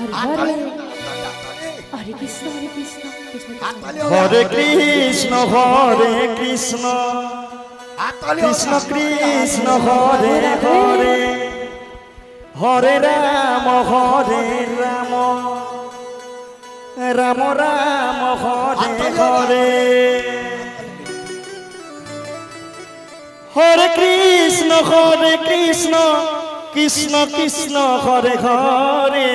Hare Krishna Hare Krishna Hare Krishna Hare Krishna Krishna Krishna Hare Hare Hare Ram Ram Ram Hare Hare Hare Krishna Krishna Krishna Hare Hare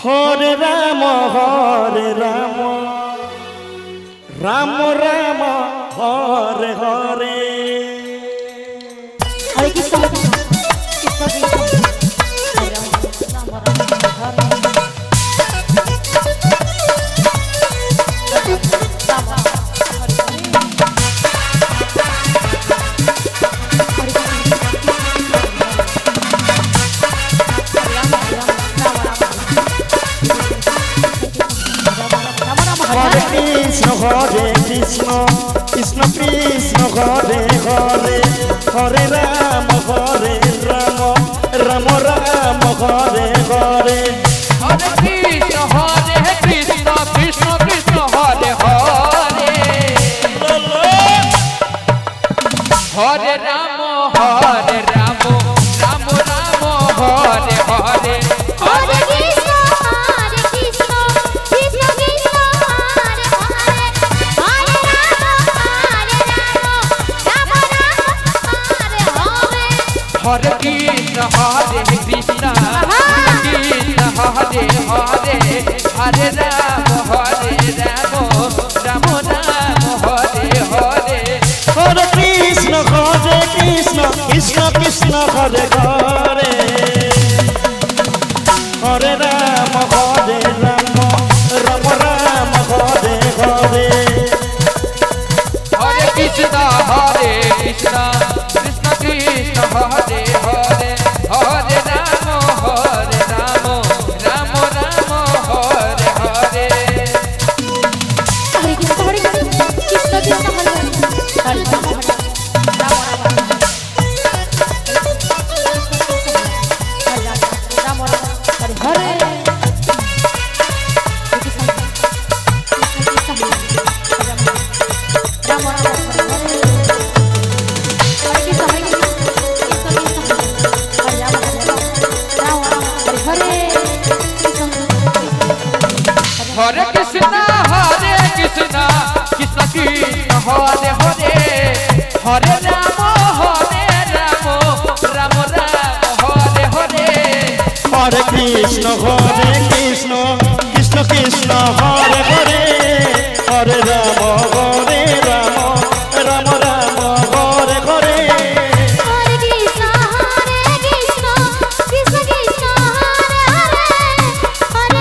Hare Ram Ram Ram Hare Hare Hare Krishna Krishna Krishna Hare Ram Ram Ram Hare Krishna Krishna Krishna Hare Hare Hare Ram Ram Ram Hare Hare Hare Krishna Krishna Krishna Hare Hare Hare Ram Ram Ram Hare Hare Hare Krishna Krishna Krishna Hare Hare Hare Ram Hare Hare Hare Krishna Krishna Krishna Hare Hare Hare Ram Ram Ram Hare Hare Hare Krishna Krishna Krishna Hare Hare Hare Ram Ram Ram Hare Hare Hare Krishna Krishna Krishna Hare Hare Hare Ram Ram Ram Hare Hare Hare Krishna Krishna Krishna Hare Hare Ram Ram Hare Hare Hare Krishna Krishna Krishna Hare Hare Hare Ram Ram Ram Hare Hare Hare Krishna Krishna Krishna Hare Hare Hare Ram Ram Ram Hare Hare Hare Krishna Krishna Krishna Hare Hare Hare Ram Ram Hare Hare Hare Krishna Krishna Krishna Hare Hare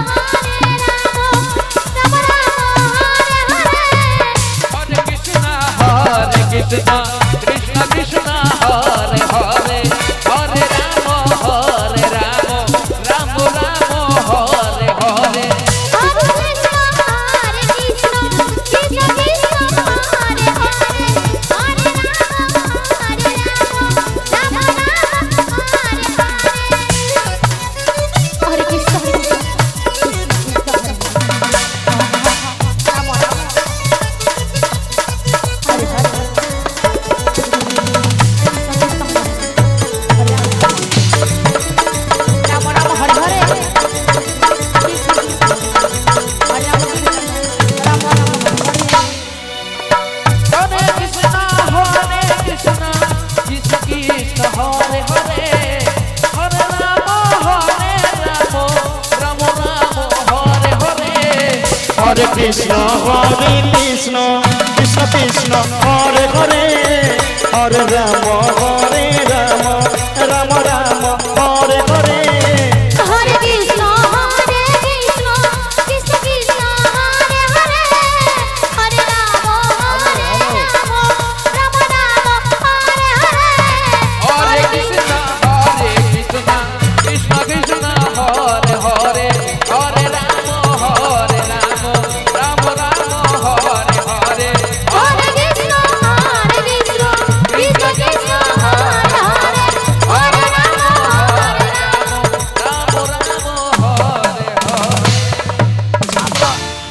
Hare Ram Ram Ram Hare Hare Hare Krishna Krishna Krishna Hare Hare Hare Ram Ram Hare Hare Hare Krishna Hare Krishna Krishna Krishna Hare Hare Hare Ram Ram Ram Hare Hare Hare Krishna Krishna Krishna Hare Hare Hare Ram